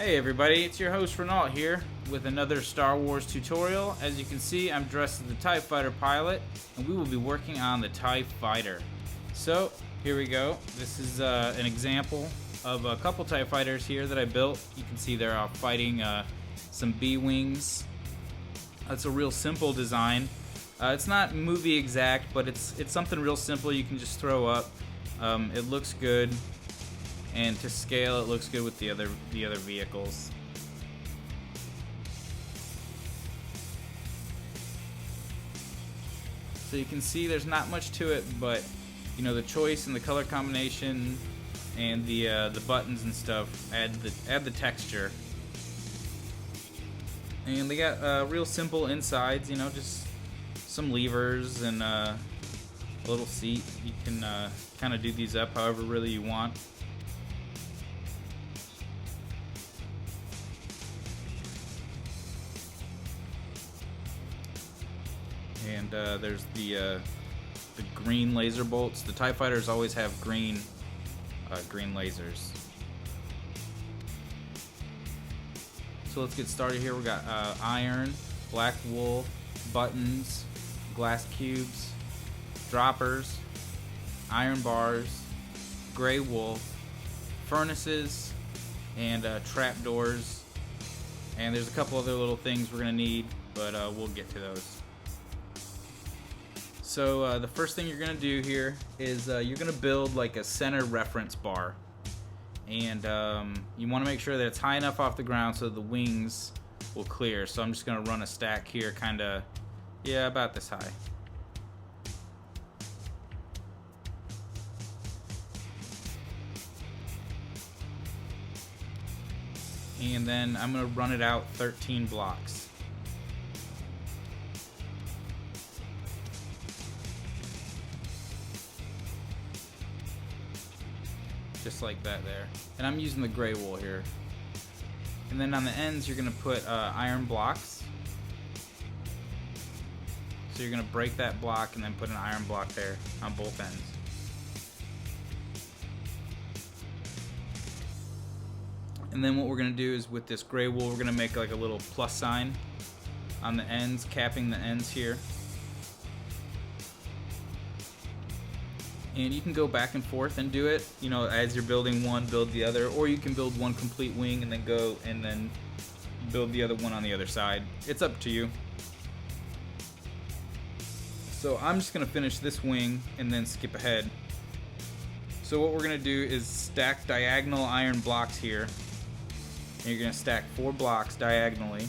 Hey everybody, it's your host Rannalt here with another Star Wars tutorial. As you can see, I'm dressed as the TIE Fighter pilot, and we will be working on the TIE Fighter. So, here we go. This is an example of a couple TIE Fighters here that I built. You can see they're fighting some B-Wings. That's a real simple design. It's not movie exact, but it's something real simple you can just throw up. It looks good. And to scale, it looks good with the other vehicles. So you can see there's not much to it, but you know, the choice and the color combination and the buttons and stuff add the texture. And they got real simple insides, you know, just some levers and a little seat. You can kind of do these up however really you want. And there's the green laser bolts. The TIE Fighters always have green lasers. So let's get started here. We got iron, black wool, buttons, glass cubes, droppers, iron bars, gray wool, furnaces, and trap doors. And there's a couple other little things we're gonna need, but we'll get to those. So the first thing you're going to do here is you're going to build like a center reference bar. And you want to make sure that it's high enough off the ground so the wings will clear. So I'm just going to run a stack here, kind of, yeah, about this high. And then I'm going to run it out 13 blocks. Just like that there. And I'm using the gray wool here. And then on the ends you're going to put iron blocks. So you're going to break that block and then put an iron block there on both ends. And then what we're going to do is with this gray wool we're going to make like a little plus sign on the ends, capping the ends here. And you can go back and forth and do it, you know, as you're building one, build the other, or you can build one complete wing and then go and then build the other one on the other side. It's up to you. So I'm just going to finish this wing and then skip ahead. So what we're going to do is stack diagonal iron blocks here. And you're going to stack 4 blocks diagonally.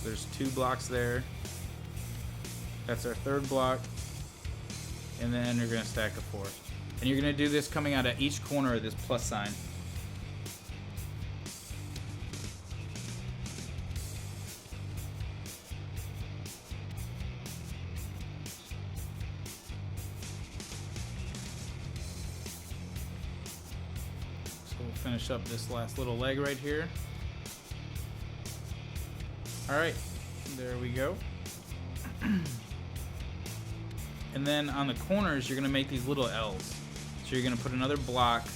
There's 2 blocks there. That's our 3rd block. And then you're going to stack a 4th. And you're going to do this coming out of each corner of this plus sign. So we'll finish up this last little leg right here. Alright, there we go. And then on the corners, you're going to make these little L's. So you're going to put another block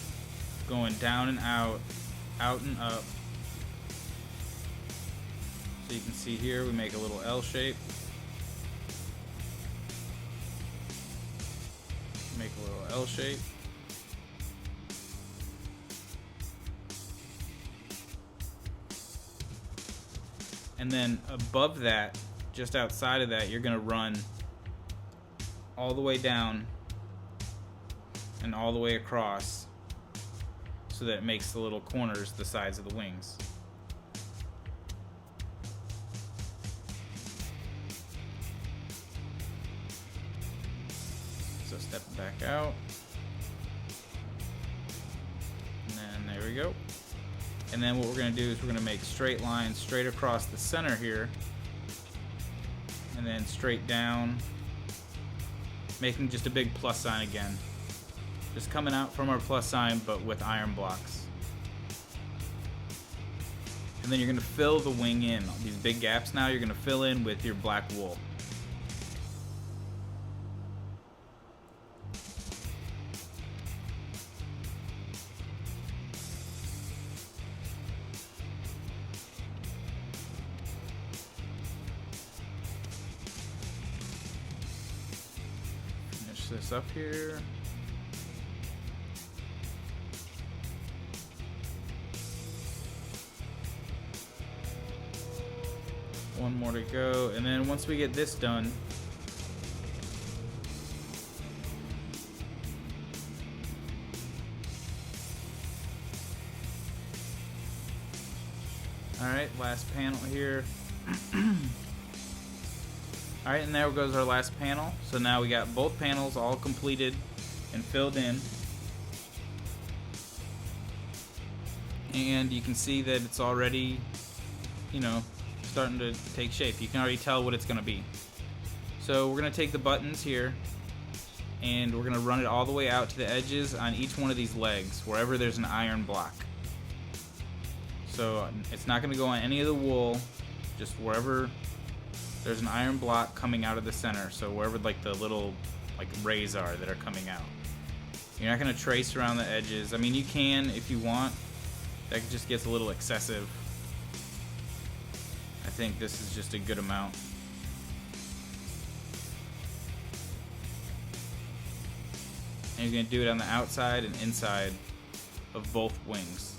going down and out and up. So you can see here, we make a little L shape. Make a little L shape. And then above that, just outside of that, you're going to run all the way down and all the way across so that it makes the little corners the size of the wings. So step it back out. And then there we go. And then what we're going to do is we're going to make straight lines straight across the center here. And then straight down. Making just a big plus sign again. Just coming out from our plus sign, but with iron blocks. And then you're going to fill the wing in. These big gaps now you're going to fill in with your black wool. this up here. One more to go, and then once we get this done, alright, last panel here. Alright, and there goes our last panel. So now we got both panels all completed and filled in. And you can see that it's already, you know, starting to take shape. You can already tell what it's going to be. So we're going to take the buttons here and we're going to run it all the way out to the edges on each one of these legs, wherever there's an iron block. So it's not going to go on any of the wool, just wherever there's an iron block coming out of the center. So wherever like the little like rays are that are coming out. You're not going to trace around the edges. I mean, you can if you want. That just gets a little excessive. I think this is just a good amount. And you're going to do it on the outside and inside of both wings.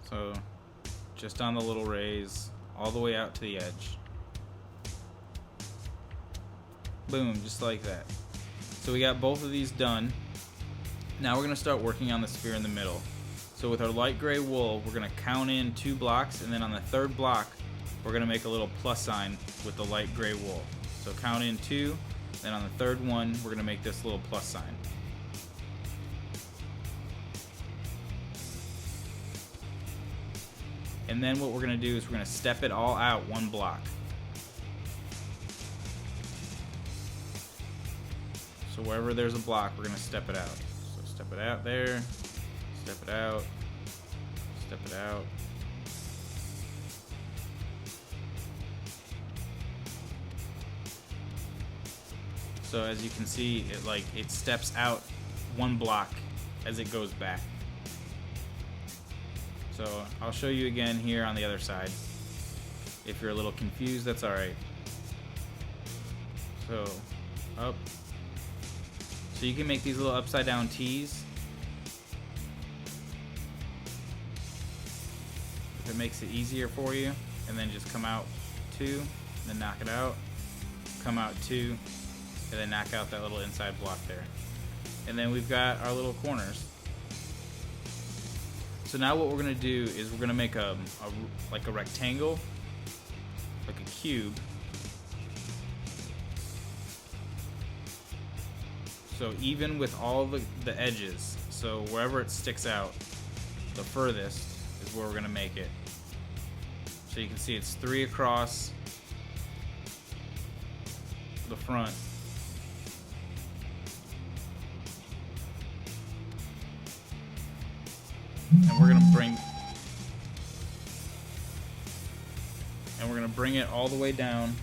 So just on the little rays, all the way out to the edge. Boom, just like that. So we got both of these done. Now we're going to start working on the sphere in the middle. So with our light gray wool, we're going to count in 2 blocks, and then on the 3rd block, we're going to make a little plus sign with the light gray wool. So count in 2, then on the 3rd one, we're going to make this little plus sign. And then what we're going to do is we're going to step it all out 1 block. So wherever there's a block, we're going to step it out. So step it out there, step it out, step it out. So as you can see, it steps out 1 block as it goes back. So I'll show you again here on the other side. If you're a little confused, that's alright. So, up. So you can make these little upside down T's. If it makes it easier for you. And then just come out 2, then knock it out. Come out 2, and then knock out that little inside block there. And then we've got our little corners. So now what we're going to do is we're going to make a rectangle, like a cube. So even with all the edges, so wherever it sticks out the furthest is where we're going to make it. So you can see it's 3 across the front. And we're gonna bring it all the way down.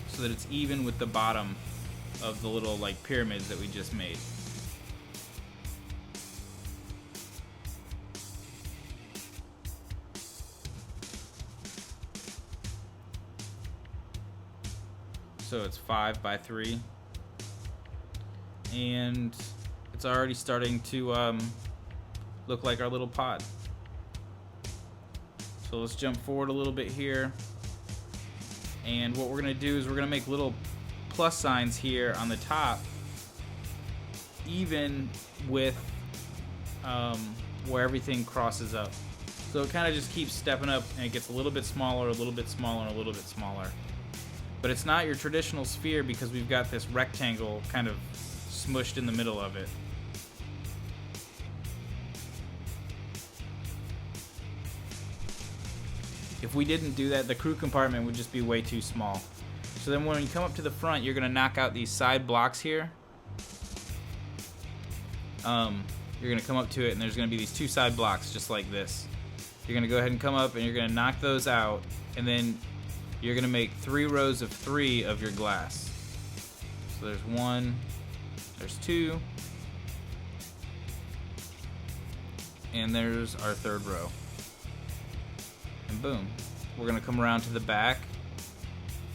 So that it's even with the bottom of the little like pyramids that we just made. So it's 5 by 3. And it's already starting to look like our little pod. So let's jump forward a little bit here. And what we're going to do is we're going to make little plus signs here on the top, even with where everything crosses up. So it kind of just keeps stepping up, and it gets a little bit smaller, a little bit smaller, and a little bit smaller. But it's not your traditional sphere because we've got this rectangle kind of smushed in the middle of it. If we didn't do that, the crew compartment would just be way too small. So then when you come up to the front, you're going to knock out these side blocks here. You're going to come up to it, and there's going to be these 2 side blocks just like this. You're going to go ahead and come up, and you're going to knock those out, and then you're going to make 3 rows of 3 of your glass. So there's one, there's two, and there's our third row. And boom. We're gonna come around to the back,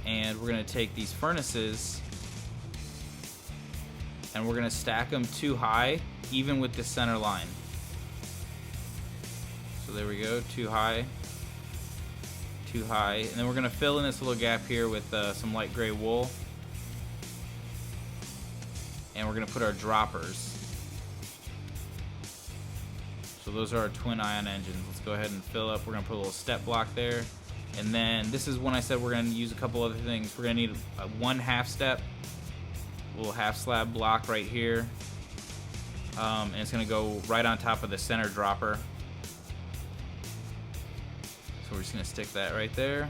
and we're gonna take these furnaces and we're gonna stack them too high, even with the center line. So there we go, too high, and then we're gonna fill in this little gap here with some light gray wool, and we're gonna put our droppers. So those are our twin ion engines. Let's go ahead and fill up. We're gonna put a little step block there, and then this is when I said we're gonna use a couple other things. We're gonna need one half step, a little half slab block right here, and it's gonna go right on top of the center dropper. So we're just gonna stick that right there,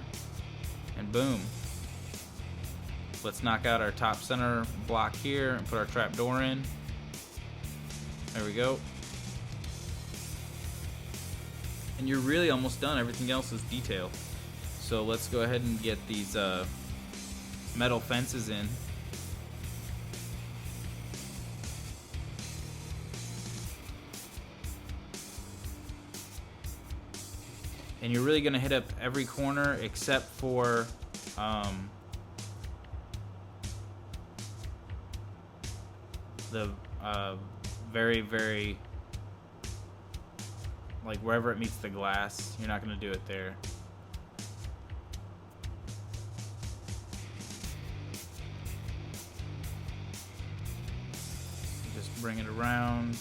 and boom. Let's knock out our top center block here and put our trap door in. There we go. And you're really almost done. Everything else is detail. So let's go ahead and get these metal fences in. And you're really gonna hit up every corner except for the very, very, like wherever it meets the glass. You're not gonna do it there. Just bring it around.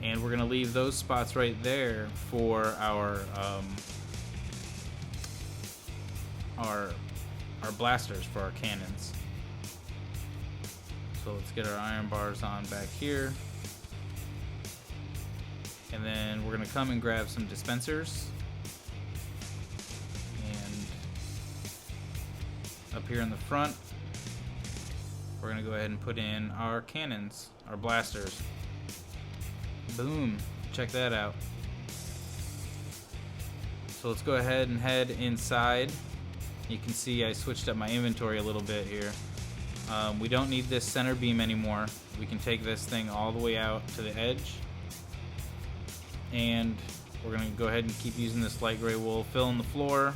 And we're gonna leave those spots right there for our blasters, for our cannons. So let's get our iron bars on back here. And then we're gonna come and grab some dispensers. And up here in the front, we're gonna go ahead and put in our cannons, our blasters. Boom, check that out. So let's go ahead and head inside. You can see I switched up my inventory a little bit here. We don't need this center beam anymore. We can take this thing all the way out to the edge. And we're gonna go ahead and keep using this light gray wool, fill in the floor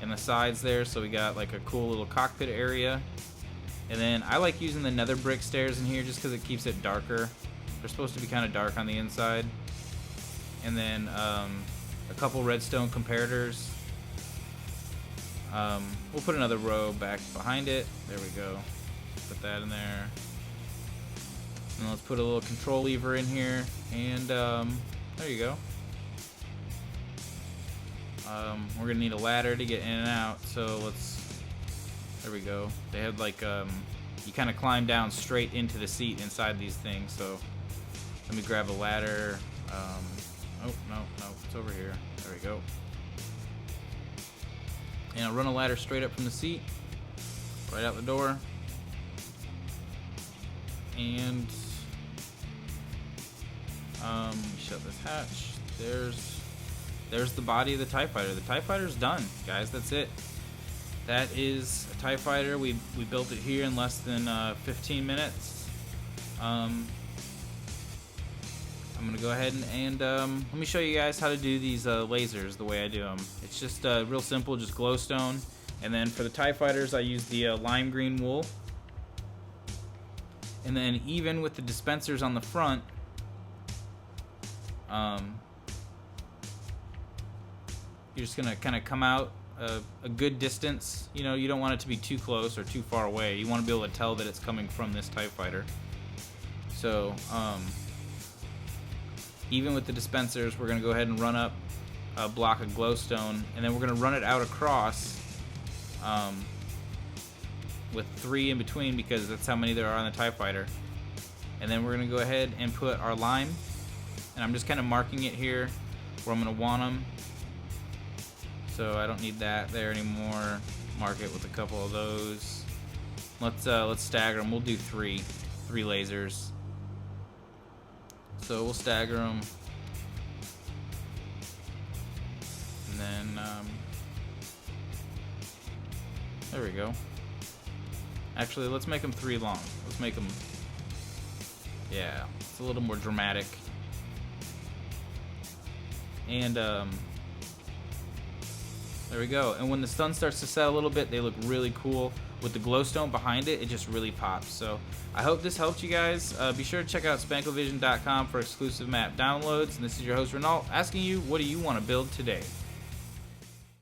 and the sides there, so we got like a cool little cockpit area. And then I like using the nether brick stairs in here just because it keeps it darker. They're supposed to be kind of dark on the inside. And then a couple redstone comparators. We'll put another row back behind it. There we go. Put that in there. And let's put a little control lever in here. And there you go. We're gonna need a ladder to get in and out. So let's. There we go. They have like you kind of climb down straight into the seat inside these things. So let me grab a ladder. Oh no, it's over here. There we go. And I'll run a ladder straight up from the seat, right out the door. And shut this hatch. There's the body of the TIE Fighter. The TIE Fighter's done, guys. That's it. That is a TIE Fighter. We built it here in less than 15 minutes. I'm gonna go ahead and let me show you guys how to do these lasers the way I do them. It's just real simple, just glowstone. And then for the TIE Fighters, I use the lime green wool. And then even with the dispensers on the front, you're just gonna kind of come out a good distance. You know, you don't want it to be too close or too far away. You want to be able to tell that it's coming from this TIE Fighter. So even with the dispensers, we're gonna go ahead and run up a block of glowstone, and then we're gonna run it out across with 3 in between, because that's how many there are on the TIE Fighter. And then we're gonna go ahead and put our lime, and I'm just kind of marking it here where I'm gonna want them. So I don't need that there anymore. Mark it with a couple of those. Let's stagger them. We'll do three lasers. So we'll stagger them, and then there we go. Actually, let's make them 3 long. Let's make them, yeah, it's a little more dramatic. And there we go. And when the sun starts to set a little bit, they look really cool. With the glowstone behind it, it just really pops. So I hope this helped you guys. Be sure to check out spanklevision.com for exclusive map downloads. And this is your host Rannalt asking you, what do you want to build today?